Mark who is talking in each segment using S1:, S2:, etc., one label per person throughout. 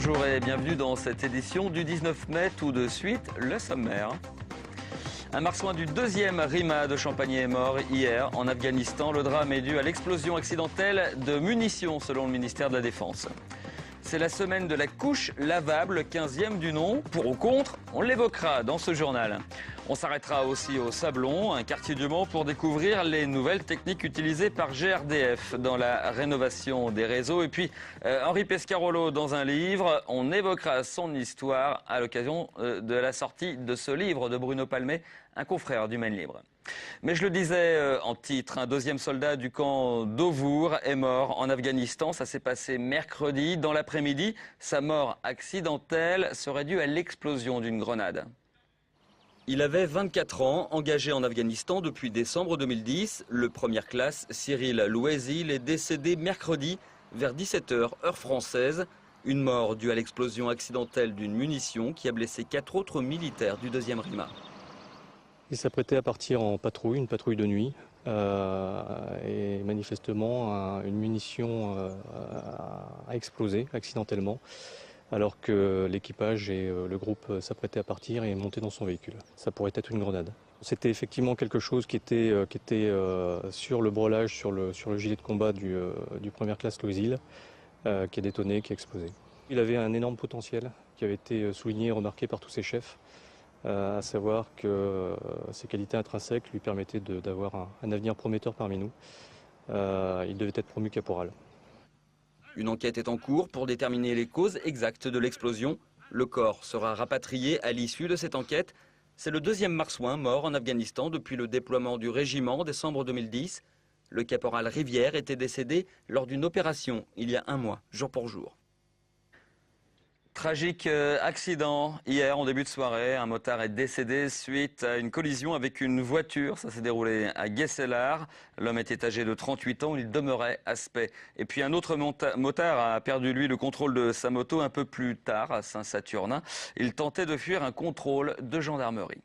S1: Bonjour et bienvenue dans cette édition du 19 mai. Tout de suite, le sommaire. Un marsouin du 2e RIMA de Champagné est mort hier en Afghanistan. Le drame est dû à l'explosion accidentelle de munitions selon le ministère de la Défense. C'est la semaine de la couche lavable, 15e du nom. Pour ou contre, on l'évoquera dans ce journal. On s'arrêtera aussi au Sablon, un quartier du Mans, pour découvrir les nouvelles techniques utilisées par GRDF dans la rénovation des réseaux. Et puis, Henri Pescarolo, dans un livre, on évoquera son histoire à l'occasion de la sortie de ce livre de Bruno Palmé, un confrère du Maine Libre. Mais je le disais en titre, un 2e soldat du camp d'Auvour est mort en Afghanistan. Ça s'est passé mercredi dans l'après-midi. Sa mort accidentelle serait due à l'explosion d'une grenade. Il avait 24 ans, engagé en Afghanistan depuis décembre 2010. Le première classe, Cyril Louésil, est décédé mercredi vers 17h, heure française. Une mort due à l'explosion accidentelle d'une munition qui a blessé 4 autres militaires du 2e RIMA.
S2: Il s'apprêtait à partir en patrouille, une patrouille de nuit. Et manifestement, une munition a explosé accidentellement, alors que l'équipage et le groupe s'apprêtaient à partir et monter dans son véhicule. Ça pourrait être une grenade. C'était effectivement quelque chose qui était sur le brelage, sur le gilet de combat du première classe Louésil, qui a détonné, qui a explosé. Il avait un énorme potentiel qui avait été souligné et remarqué par tous ses chefs, à savoir que ses qualités intrinsèques lui permettaient d'avoir un avenir prometteur parmi nous. Il devait être promu caporal.
S1: Une enquête est en cours pour déterminer les causes exactes de l'explosion. Le corps sera rapatrié à l'issue de cette enquête. C'est le 2e marsouin mort en Afghanistan depuis le déploiement du régiment en décembre 2010. Le caporal Rivière était décédé lors d'une opération il y a un mois, jour pour jour. Tragique accident hier en début de soirée. Un motard est décédé suite à une collision avec une voiture. Ça s'est déroulé à Guesselard. L'homme était âgé de 38 ans. Il demeurait à Spey. Et puis un autre motard a perdu lui le contrôle de sa moto un peu plus tard à Saint-Saturnin. Il tentait de fuir un contrôle de gendarmerie.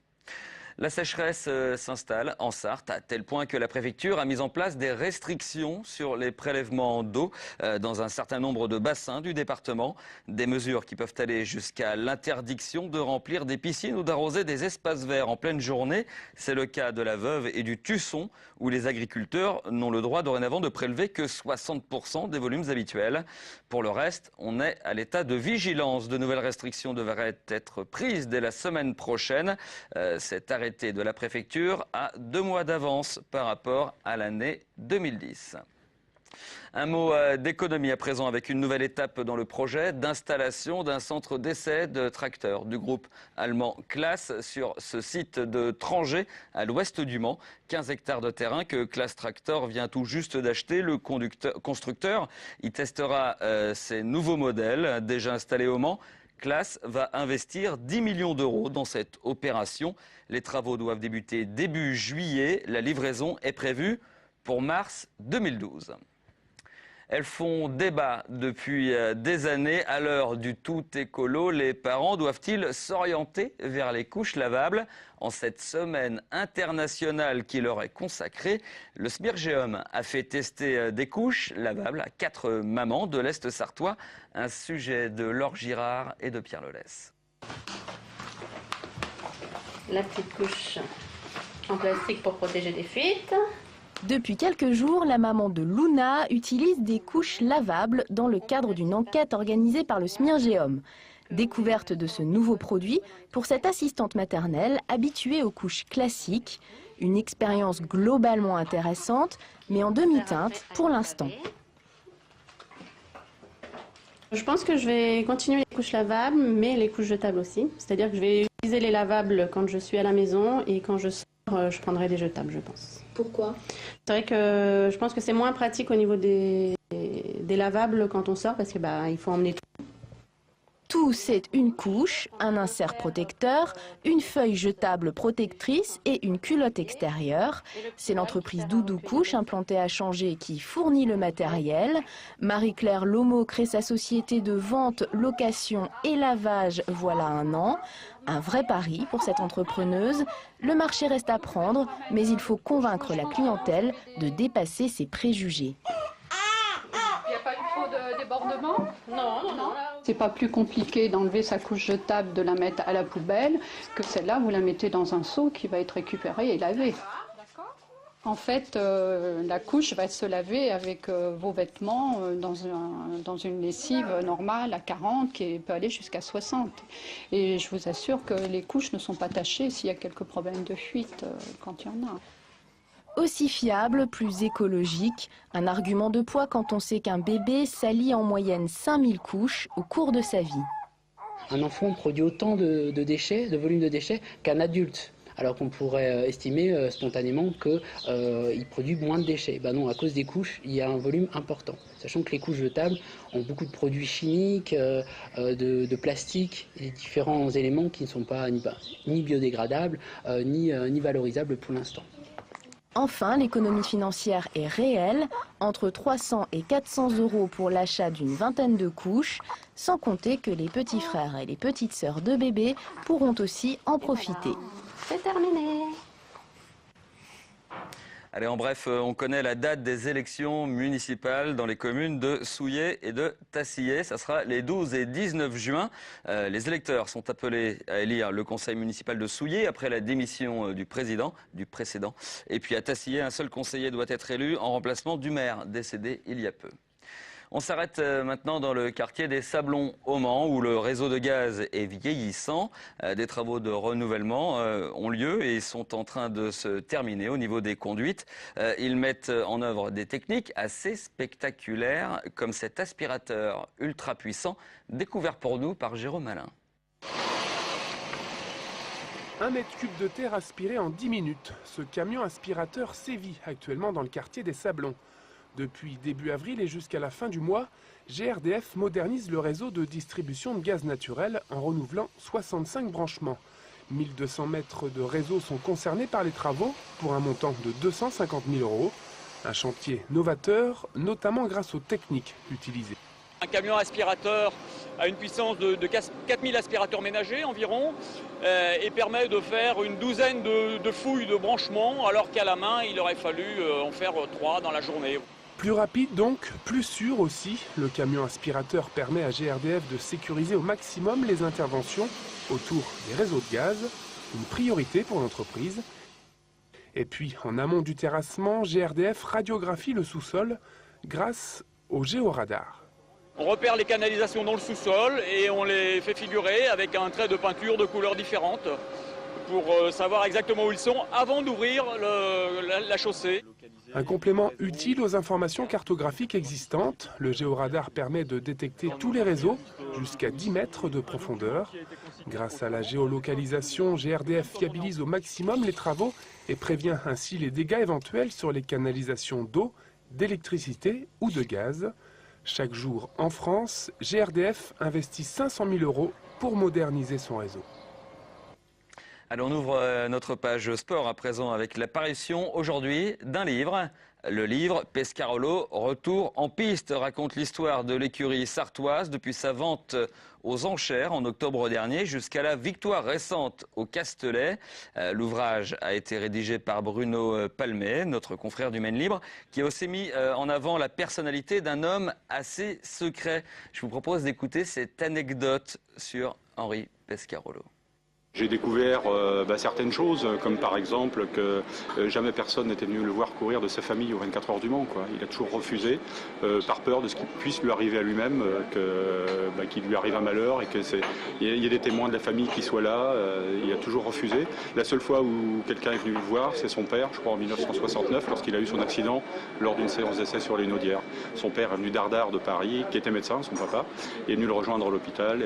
S1: La sécheresse s'installe en Sarthe à tel point que la préfecture a mis en place des restrictions sur les prélèvements d'eau dans un certain nombre de bassins du département. Des mesures qui peuvent aller jusqu'à l'interdiction de remplir des piscines ou d'arroser des espaces verts en pleine journée. C'est le cas de la Veuve et du Tusson où les agriculteurs n'ont le droit dorénavant de prélever que 60% des volumes habituels. Pour le reste, on est à l'état de vigilance. De nouvelles restrictions devraient être prises dès la semaine prochaine. Cet arrêté de la préfecture a 2 mois d'avance par rapport à l'année 2010. Un mot d'économie à présent avec une nouvelle étape dans le projet d'installation d'un centre d'essai de tracteurs du groupe allemand Claas sur ce site de Trangé à l'ouest du Mans. 15 hectares de terrain que Claas Tractor vient tout juste d'acheter. Le constructeur y testera ses nouveaux modèles déjà installés au Mans. Claas va investir 10 millions d'euros dans cette opération. Les travaux doivent débuter début juillet. La livraison est prévue pour mars 2012. Elles font débat depuis des années. À l'heure du tout écolo, les parents doivent-ils s'orienter vers les couches lavables? En cette semaine internationale qui leur est consacrée, le Smirgeum a fait tester des couches lavables à 4 mamans de l'Est sartois. Un sujet de Laure Girard et de Pierre Lelès.
S3: La petite couche en plastique pour protéger des fuites.
S4: Depuis quelques jours, la maman de Luna utilise des couches lavables dans le cadre d'une enquête organisée par le Smirgeum. Découverte de ce nouveau produit pour cette assistante maternelle habituée aux couches classiques. Une expérience globalement intéressante, mais en demi-teinte pour l'instant.
S3: Je pense que je vais continuer les couches lavables, mais les couches jetables aussi. C'est-à-dire que je vais utiliser les lavables quand je suis à la maison et quand je sors, je prendrai des jetables, je pense.
S5: Pourquoi?
S3: C'est vrai que je pense que c'est moins pratique au niveau des lavables quand on sort parce que il faut emmener tout.
S4: Tout, c'est une couche, un insert protecteur, une feuille jetable protectrice et une culotte extérieure. C'est l'entreprise Doudou Couche implantée à Changé qui fournit le matériel. Marie-Claire Lomo crée sa société de vente, location et lavage voilà un an. Un vrai pari pour cette entrepreneuse. Le marché reste à prendre, mais il faut convaincre la clientèle de dépasser ses préjugés.
S5: Il n'y a pas eu trop de débordement?
S3: Non, non.
S5: C'est pas plus compliqué d'enlever sa couche jetable, de la mettre à la poubelle, que celle-là, vous la mettez dans un seau qui va être récupéré et lavé. En fait, la couche va se laver avec vos vêtements dans une lessive normale à 40 qui peut aller jusqu'à 60. Et je vous assure que les couches ne sont pas tachées s'il y a quelques problèmes de fuite quand il y en a.
S4: Aussi fiable, plus écologique, un argument de poids quand on sait qu'un bébé salit en moyenne 5000 couches au cours de sa vie.
S6: Un enfant produit autant de déchets, de volume de déchets qu'un adulte, alors qu'on pourrait estimer spontanément qu'il produit moins de déchets. Ben non, à cause des couches, il y a un volume important. Sachant que les couches jetables ont beaucoup de produits chimiques, de plastique et différents éléments qui ne sont pas ni biodégradables, ni valorisables pour l'instant.
S4: Enfin, l'économie financière est réelle, entre 300 et 400 € pour l'achat d'une vingtaine de couches, sans compter que les petits frères et les petites sœurs de bébé pourront aussi en profiter.
S3: C'est terminé.
S1: Allez, en bref, on connaît la date des élections municipales dans les communes de Souillé et de Tassillé. Ça sera les 12 et 19 juin. Les électeurs sont appelés à élire le conseil municipal de Souillé après la démission du précédent. Et puis à Tassillé, un seul conseiller doit être élu en remplacement du maire décédé il y a peu. On s'arrête maintenant dans le quartier des Sablons au Mans où le réseau de gaz est vieillissant. Des travaux de renouvellement ont lieu et sont en train de se terminer au niveau des conduites. Ils mettent en œuvre des techniques assez spectaculaires comme cet aspirateur ultra puissant découvert pour nous par Jérôme Alain.
S7: 1 mètre cube de terre aspiré en 10 minutes. Ce camion aspirateur sévit actuellement dans le quartier des Sablons. Depuis début avril et jusqu'à la fin du mois, GRDF modernise le réseau de distribution de gaz naturel en renouvelant 65 branchements. 1200 mètres de réseau sont concernés par les travaux pour un montant de 250 000 €. Un chantier novateur, notamment grâce aux techniques utilisées.
S8: Un camion aspirateur a une puissance de 4000 aspirateurs ménagers environ et permet de faire une douzaine de fouilles de branchements alors qu'à la main il aurait fallu en faire 3 dans la journée.
S7: Plus rapide donc, plus sûr aussi, le camion aspirateur permet à GRDF de sécuriser au maximum les interventions autour des réseaux de gaz, une priorité pour l'entreprise. Et puis en amont du terrassement, GRDF radiographie le sous-sol grâce au géoradar.
S8: On repère les canalisations dans le sous-sol et on les fait figurer avec un trait de peinture de couleurs différentes pour savoir exactement où ils sont avant d'ouvrir la chaussée.
S7: Un complément utile aux informations cartographiques existantes, le géoradar permet de détecter tous les réseaux jusqu'à 10 mètres de profondeur. Grâce à la géolocalisation, GRDF fiabilise au maximum les travaux et prévient ainsi les dégâts éventuels sur les canalisations d'eau, d'électricité ou de gaz. Chaque jour en France, GRDF investit 500 000 € pour moderniser son réseau.
S1: Allez, on ouvre notre page sport à présent avec l'apparition aujourd'hui d'un livre. Le livre Pescarolo, retour en piste, raconte l'histoire de l'écurie sartoise depuis sa vente aux enchères en octobre dernier jusqu'à la victoire récente au Castellet. L'ouvrage a été rédigé par Bruno Palmet, notre confrère du Maine Libre, qui a aussi mis en avant la personnalité d'un homme assez secret. Je vous propose d'écouter cette anecdote sur Henri Pescarolo.
S9: J'ai découvert certaines choses, comme par exemple que jamais personne n'était venu le voir courir de sa famille aux 24 heures du Mans, quoi. Il a toujours refusé, par peur de ce qui puisse lui arriver à lui-même, qu'il lui arrive un malheur et qu'il y ait des témoins de la famille qui soient là. Il a toujours refusé. La seule fois où quelqu'un est venu le voir, c'est son père, je crois en 1969, lorsqu'il a eu son accident lors d'une séance d'essai sur les Naudières. Son père est venu d'Ardard de Paris, qui était médecin, son papa, est venu le rejoindre à l'hôpital.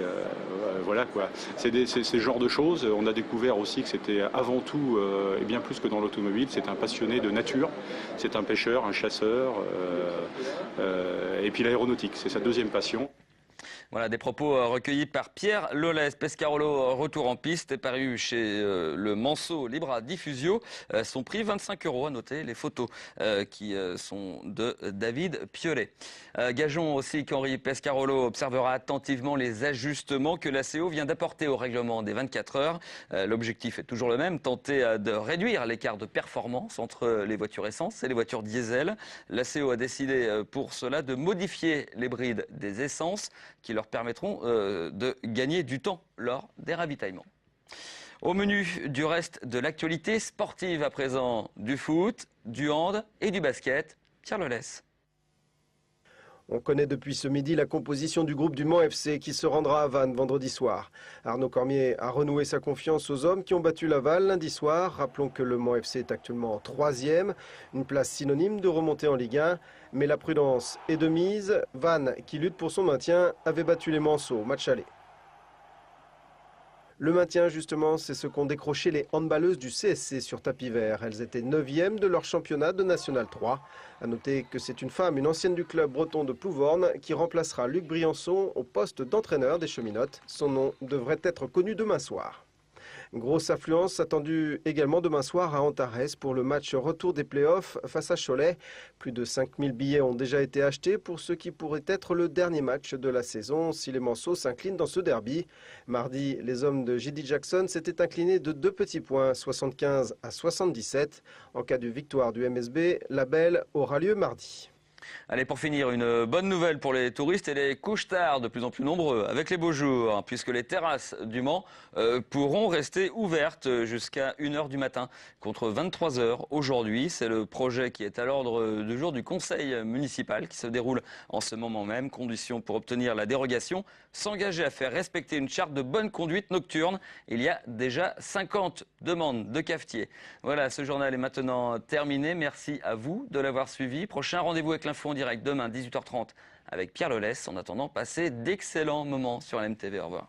S9: Voilà quoi. C'est ce genre de choses. On a découvert aussi que c'était avant tout, et bien plus que dans l'automobile, c'est un passionné de nature, c'est un pêcheur, un chasseur, et puis l'aéronautique, c'est sa deuxième passion.
S1: Voilà des propos recueillis par Pierre Lolès. Pescarolo, retour en piste, est paru chez le Manceau Libra Diffusio. Son prix 25 €. À noter les photos qui sont de David Piolet. Gageons aussi qu'Henri Pescarolo observera attentivement les ajustements que la CO vient d'apporter au règlement des 24 heures. L'objectif est toujours le même, tenter de réduire l'écart de performance entre les voitures essence et les voitures diesel. La CO a décidé pour cela de modifier les brides des essences qui leur permettront de gagner du temps lors des ravitaillements. Au menu du reste de l'actualité sportive à présent, du foot, du hand et du basket. Pierre Lolès.
S10: On connaît depuis ce midi la composition du groupe du Mans FC qui se rendra à Vannes vendredi soir. Arnaud Cormier a renoué sa confiance aux hommes qui ont battu Laval lundi soir. Rappelons que le Mans FC est actuellement en 3e, une place synonyme de remontée en Ligue 1. Mais la prudence est de mise. Vannes, qui lutte pour son maintien, avait battu les Manceaux, match aller. Le maintien, justement, c'est ce qu'ont décroché les handballeuses du CSC sur tapis vert. Elles étaient 9e de leur championnat de National 3. A noter que c'est une femme, une ancienne du club breton de Plouvorne, qui remplacera Luc Briançon au poste d'entraîneur des Cheminotes. Son nom devrait être connu demain soir. Grosse affluence attendue également demain soir à Antares pour le match retour des playoffs face à Cholet. Plus de 5000 billets ont déjà été achetés pour ce qui pourrait être le dernier match de la saison si les Manceaux s'inclinent dans ce derby. Mardi, les hommes de J.D. Jackson s'étaient inclinés de 2 petits points, 75 à 77. En cas de victoire du MSB, la belle aura lieu mardi.
S1: Allez, pour finir, une bonne nouvelle pour les touristes et les couche-tard de plus en plus nombreux avec les beaux jours, puisque les terrasses du Mans pourront rester ouvertes jusqu'à 1 h du matin, contre 23 h aujourd'hui. C'est le projet qui est à l'ordre du jour du conseil municipal qui se déroule en ce moment même. Condition pour obtenir la dérogation, s'engager à faire respecter une charte de bonne conduite nocturne. Il y a déjà 50 demandes de cafetiers. Voilà, ce journal est maintenant terminé. Merci à vous de l'avoir suivi. Prochain rendez-vous avec l'info en direct demain 18h30 avec Pierre Lolès. En attendant, passez d'excellents moments sur LMTV. Au revoir.